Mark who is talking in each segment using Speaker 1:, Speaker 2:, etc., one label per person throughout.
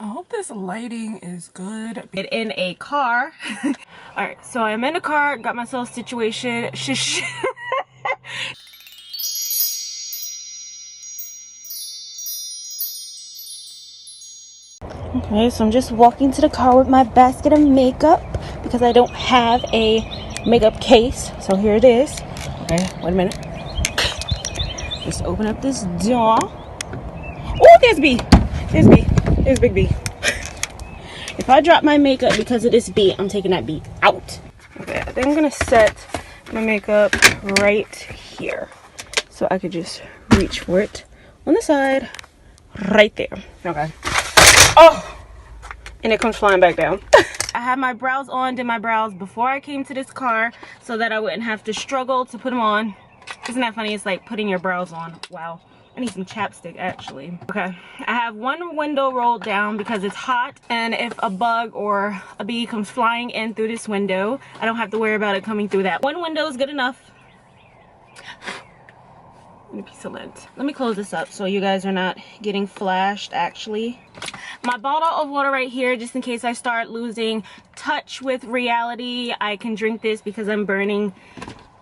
Speaker 1: I hope this lighting is good.
Speaker 2: In a car. Alright, so I'm in a car, got myself situation. Okay, so I'm just walking to the car with my basket of makeup because I don't have a makeup case. So here it is. Okay, wait a minute. Just open up this door. Oh, there's B. There's B. There's Big B. If I drop my makeup because of this B, I'm taking that B out. Okay, I think I'm gonna set my makeup right here so I could just reach for it on the side right there. Okay. Oh, and it comes flying back down. I had my brows on, did my brows before I came to this car so that I wouldn't have to struggle to put them on. Isn't that funny? It's like putting your brows on. Wow. I need some chapstick actually. Okay, I have one window rolled down because it's hot, and if a bug or a bee comes flying in through this window, I don't have to worry about it coming through that. One window is good enough. And a piece of lint. Let me close this up so you guys are not getting flashed actually. My bottle of water right here, just in case I start losing touch with reality, I can drink this because I'm burning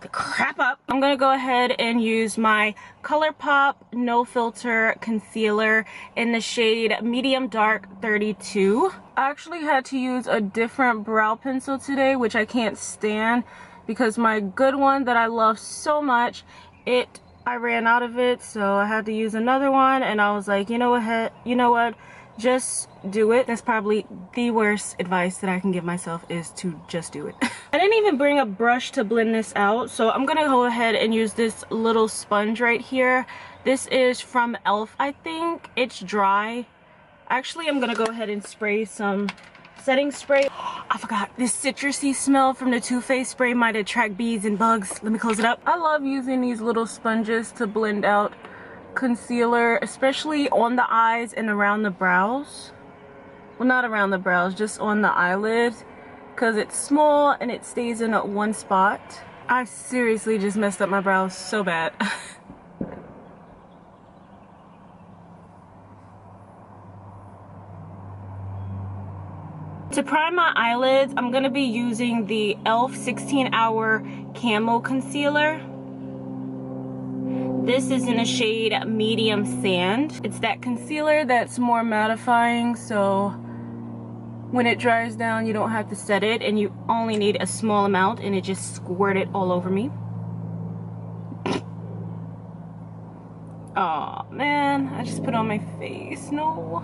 Speaker 2: the crap up. I'm gonna go ahead and use my ColourPop No Filter Concealer in the shade Medium Dark 32. I actually had to use a different brow pencil today, which I can't stand because my good one that I love so much, I ran out of it, so I had to use another one, and I was like, you know what, just do it. That's probably the worst advice that I can give myself, is to just do it. I didn't even bring a brush to blend this out, so I'm gonna go ahead and use this little sponge right here. This is from Elf, I think. It's dry. Actually, I'm gonna go ahead and spray some setting spray. I forgot, this citrusy smell from the Too Faced spray might attract bees and bugs. Let me close it up. I love using these little sponges to blend out concealer, especially on the eyes and around the brows. Well, not around the brows, just on the eyelids, because it's small and it stays in one spot. I seriously just messed up my brows so bad. To prime my eyelids, I'm going to be using the Elf 16-Hour Camo Concealer. This is in a shade Medium Sand. It's that concealer that's more mattifying, so when it dries down, you don't have to set it, and you only need a small amount, and it just squirted all over me. Oh man, I just put on my face. No.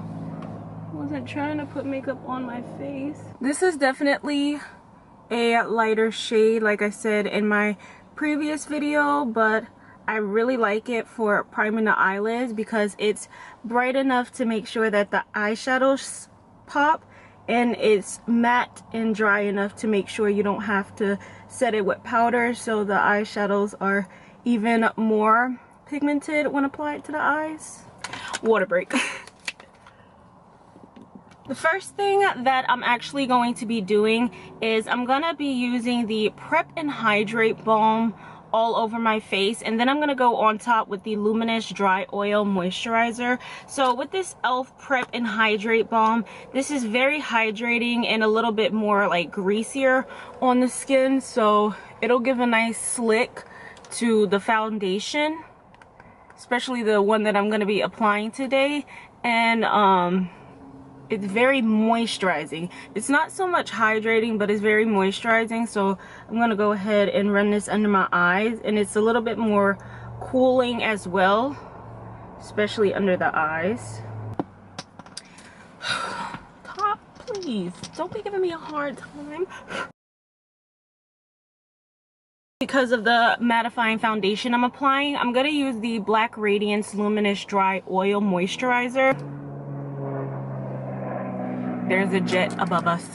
Speaker 2: Wasn't trying to put makeup on my face. This is definitely a lighter shade, like I said in my previous video, but I really like it for priming the eyelids because it's bright enough to make sure that the eyeshadows pop, and it's matte and dry enough to make sure you don't have to set it with powder, so the eyeshadows are even more pigmented when applied to the eyes. Water break. The first thing that I'm actually going to be doing is I'm going to be using the Prep and Hydrate Balm all over my face, and then I'm going to go on top with the Luminous Dry Oil Moisturizer. So with this Elf Prep and Hydrate Balm, this is very hydrating and a little bit more like greasier on the skin, so it'll give a nice slick to the foundation, especially the one that I'm going to be applying today. And it's very moisturizing. It's not so much hydrating, but it's very moisturizing. So I'm going to go ahead and run this under my eyes, and it's a little bit more cooling as well, especially under the eyes. Top, please don't be giving me a hard time. Because of the mattifying foundation I'm applying, I'm going to use the Black Radiance Luminous Dry Oil Moisturizer. There's a jet above us.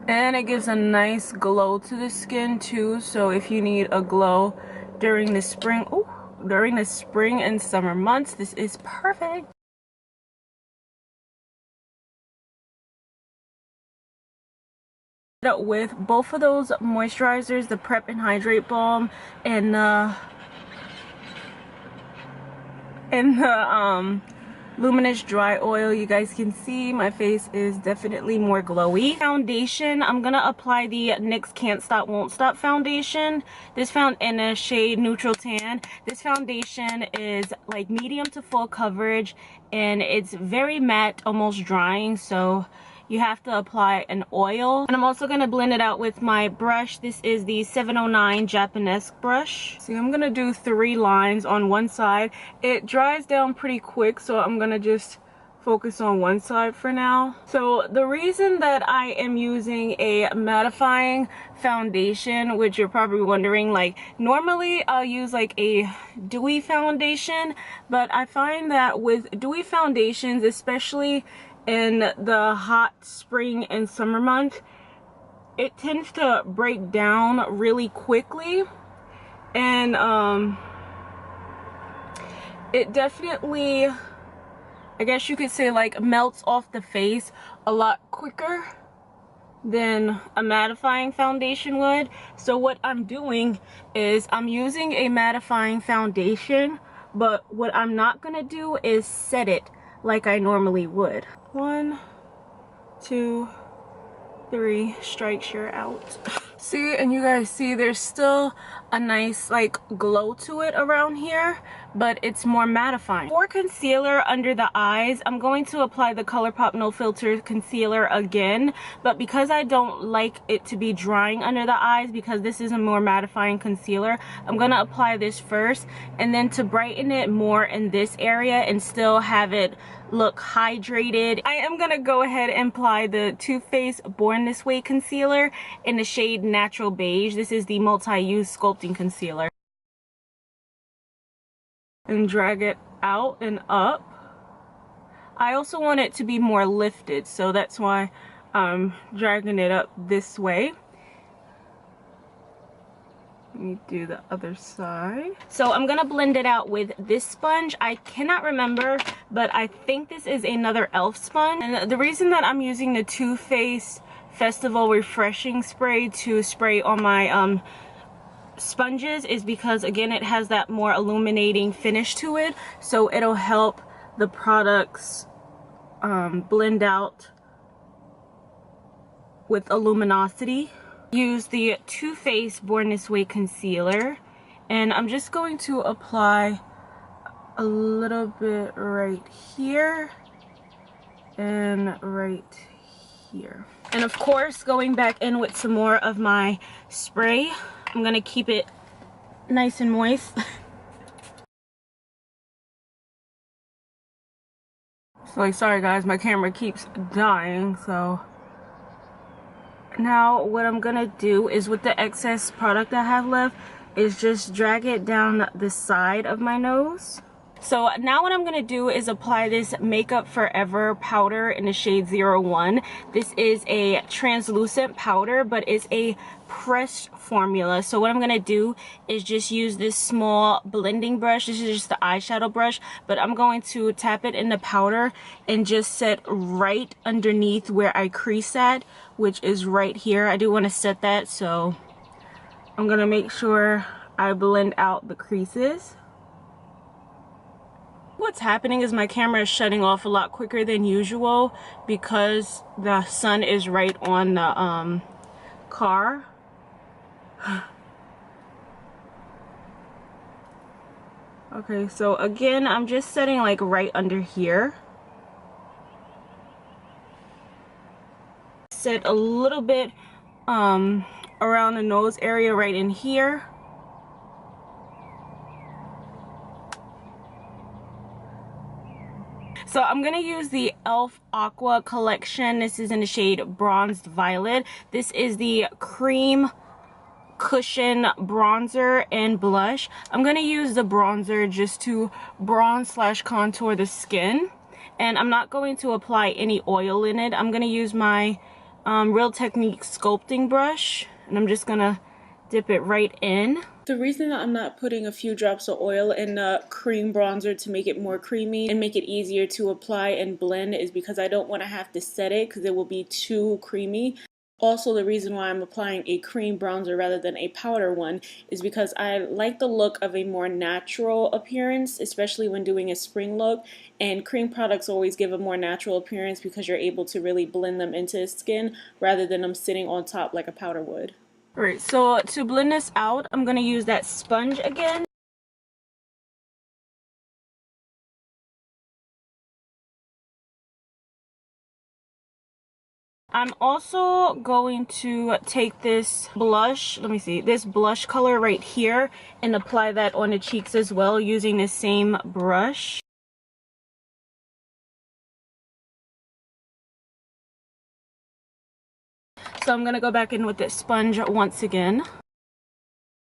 Speaker 2: And it gives a nice glow to the skin too, so if you need a glow during the spring, and summer months, this is perfect. With both of those moisturizers, the Prep and Hydrate Balm and in the luminous dry oil, you guys can see my face is definitely more glowy. Foundation, I'm gonna apply the NYX Can't Stop Won't Stop foundation. This found in a shade neutral tan. This foundation is like medium to full coverage, and it's very matte, almost drying, so you have to apply an oil. And I'm also gonna blend it out with my brush. This is the 709 Japanese brush. See, I'm gonna do 3 lines on one side. It dries down pretty quick, so I'm gonna just focus on one side for now. So the reason that I am using a mattifying foundation, which you're probably wondering, like normally I'll use like a dewy foundation, but I find that with dewy foundations, especially in the hot spring and summer months, it tends to break down really quickly, and it definitely, I guess you could say, like melts off the face a lot quicker than a mattifying foundation would. So what I'm doing is I'm using a mattifying foundation, but what I'm not gonna do is set it like I normally would. 1, 2, 3 strikes, you're out. See, and you guys see there's still a nice like glow to it around here, but it's more mattifying. For concealer under the eyes, I'm going to apply the ColourPop No Filter concealer again, but because I don't like it to be drying under the eyes, because this is a more mattifying concealer, I'm gonna apply this first, and then to brighten it more in this area and still have it look hydrated, I am gonna go ahead and apply the Too Faced Born This Way concealer in the shade Natural Beige. This is the multi-use sculpting concealer. And drag it out and up. I also want it to be more lifted, so that's why I'm dragging it up this way. Let me do the other side. So I'm gonna blend it out with this sponge. I cannot remember, but I think this is another e.l.f. sponge. And the reason that I'm using the Too Faced Festival Refreshing Spray to spray on my sponges is because, again, it has that more illuminating finish to it, so it'll help the products blend out with a luminosity. Use the Too Faced Born This Way concealer, and I'm just going to apply a little bit right here and right here. And of course, going back in with some more of my spray, I'm gonna keep it nice and moist. So, like, sorry guys, my camera keeps dying, so now what I'm gonna do is, with the excess product I have left, is just drag it down the side of my nose. So now what I'm gonna do is apply this Makeup Forever powder in the shade 01. This is a translucent powder, but it's a pressed formula. So what I'm gonna do is just use this small blending brush. This is just the eyeshadow brush, but I'm going to tap it in the powder and just set right underneath where I crease at, which is right here. I do want to set that, so I'm gonna make sure I blend out the creases. What's happening is my camera is shutting off a lot quicker than usual because the sun is right on the car. Okay, so again, I'm just setting like right under here. Set a little bit around the nose area right in here. So I'm gonna use the e.l.f. Aqua collection. This is in the shade Bronzed Violet. This is the cream cushion bronzer and blush. I'm gonna use the bronzer just to bronze / contour the skin, and I'm not going to apply any oil in it. I'm gonna use my Real Technique sculpting brush, and I'm just gonna dip it right in. The reason that I'm not putting a few drops of oil in the cream bronzer to make it more creamy and make it easier to apply and blend is because I don't want to have to set it because it will be too creamy. Also, the reason why I'm applying a cream bronzer rather than a powder one is because I like the look of a more natural appearance, especially when doing a spring look. And cream products always give a more natural appearance because you're able to really blend them into the skin rather than them sitting on top like a powder would. Alright, so to blend this out, I'm going to use that sponge again. I'm also going to take this blush, let me see, this blush color right here and apply that on the cheeks as well using the same brush. So I'm going to go back in with this sponge once again.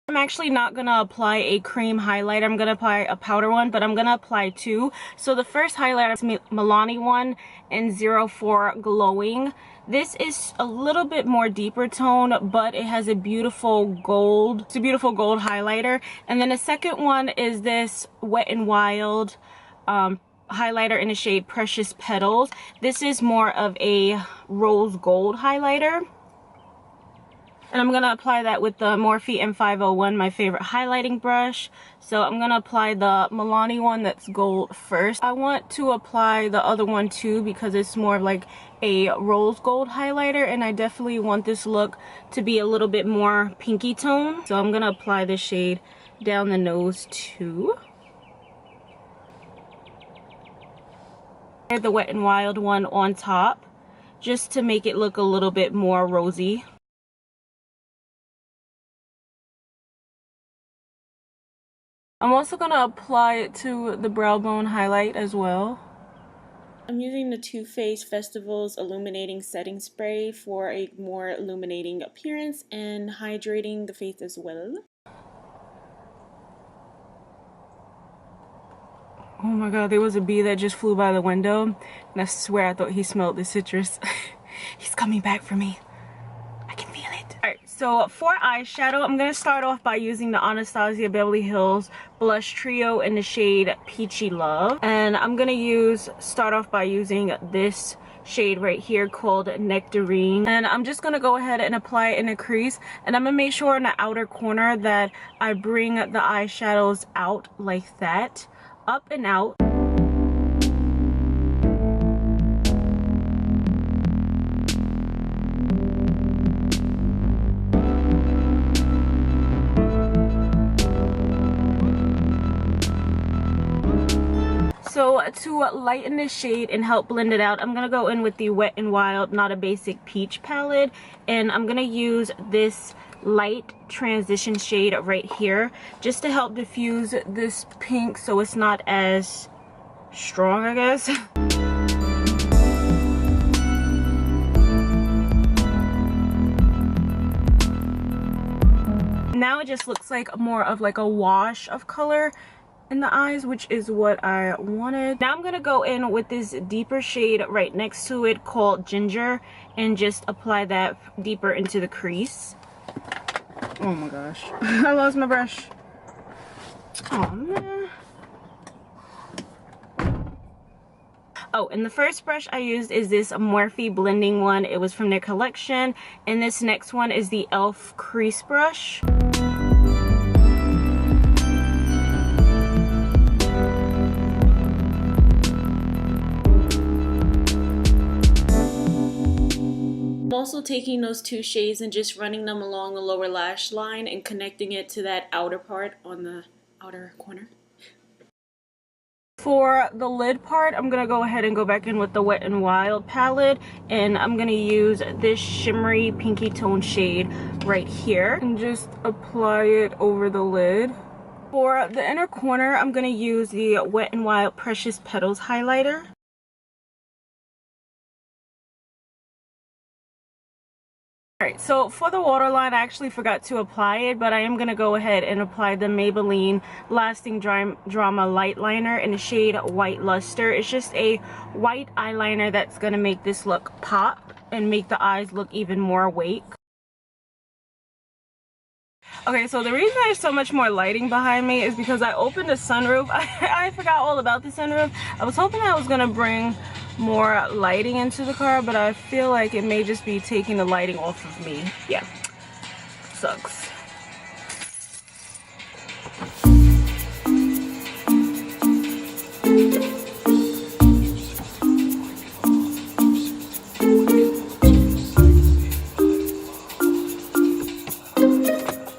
Speaker 2: I'm actually not going to apply a cream highlighter. I'm going to apply a powder one, but I'm going to apply two. So the first highlighter is Milani one in 04 Glowing. This is a little bit more deeper tone, but it has a beautiful gold. It's a beautiful gold highlighter. And then the second one is this Wet n Wild highlighter in the shade Precious Petals. This is more of a rose gold highlighter. And I'm going to apply that with the Morphe M501, my favorite highlighting brush. So I'm going to apply the Milani one that's gold first. I want to apply the other one too because it's more of like a rose gold highlighter. And I definitely want this look to be a little bit more pinky tone. So I'm going to apply this shade down the nose too. The Wet n Wild one on top just to make it look a little bit more rosy. I'm also going to apply it to the brow bone highlight as well. I'm using the Too Faced Festival's Illuminating Setting Spray for a more illuminating appearance and hydrating the face as well. Oh my god, there was a bee that just flew by the window, and I swear I thought he smelled the citrus. He's coming back for me. I can feel it. Alright, so for eyeshadow, I'm going to start off by using the Anastasia Beverly Hills Blush Trio in the shade Peachy Love. And I'm going to start off by using this shade right here called Nectarine. And I'm just going to go ahead and apply it in a crease. And I'm going to make sure in the outer corner that I bring the eyeshadows out like that. Up and out. So to lighten this shade and help blend it out, I'm going to go in with the Wet n Wild Not a Basic Peach palette. And I'm going to use this light transition shade right here just to help diffuse this pink so it's not as strong, I guess. Now it just looks like more of like a wash of color in the eyes, which is what I wanted. Now I'm gonna go in with this deeper shade right next to it called Ginger and just apply that deeper into the crease. Oh my gosh, I lost my brush. Oh man. Oh, and the first brush I used is this Morphe blending one. It was from their collection. And this next one is the e.l.f. crease brush. I'm also taking those two shades and just running them along the lower lash line and connecting it to that outer part on the outer corner. For the lid part, I'm going to go ahead and go back in with the Wet n Wild palette, and I'm going to use this shimmery pinky tone shade right here and just apply it over the lid. For the inner corner, I'm going to use the Wet n Wild Precious Petals highlighter. Alright, so for the waterline, I actually forgot to apply it, but I am going to go ahead and apply the Maybelline Lasting Drama Light Liner in the shade White Luster. It's just a white eyeliner that's going to make this look pop and make the eyes look even more awake. Okay, so the reason there's so much more lighting behind me is because I opened the sunroof. I forgot all about the sunroof. I was hoping I was going to bring more lighting into the car, but I feel like it may just be taking the lighting off of me. Yeah, sucks.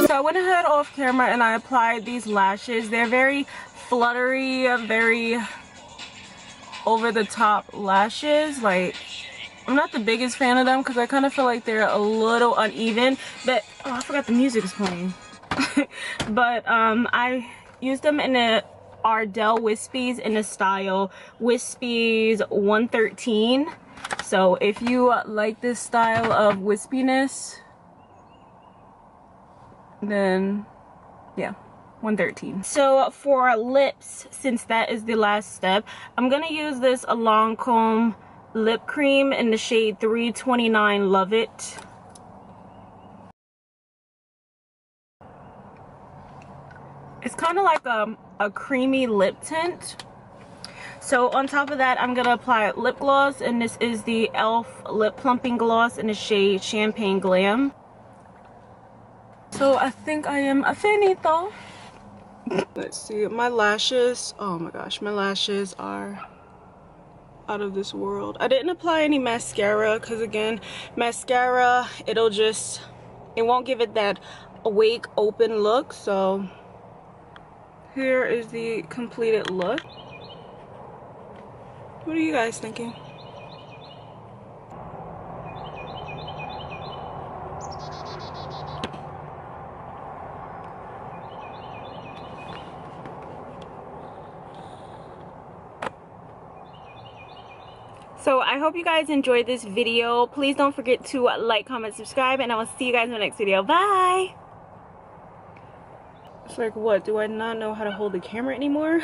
Speaker 2: So I went ahead off camera and I applied these lashes. They're very fluttery, very over the top lashes. Like, I'm not the biggest fan of them because I kind of feel like they're a little uneven. But oh, I forgot the music is playing. But I used them in the Ardell Wispies in the style Wispies 113. So if you like this style of wispiness, then yeah, 113. So for lips, since that is the last step, I'm gonna use this Lancome lip cream in the shade 329 Love It. It's kind of like a creamy lip tint. So on top of that, I'm gonna apply lip gloss, and this is the e.l.f. lip plumping gloss in the shade Champagne Glam. So I think I am finito. Let's see, my lashes, oh my gosh, my lashes are out of this world. I didn't apply any mascara because, again, mascara, it won't give it that awake, open look. So here is the completed look. What are you guys thinking? So I hope you guys enjoyed this video. Please don't forget to like, comment, subscribe, and I will see you guys in the next video. Bye! It's like, what? Do I not know how to hold the camera anymore?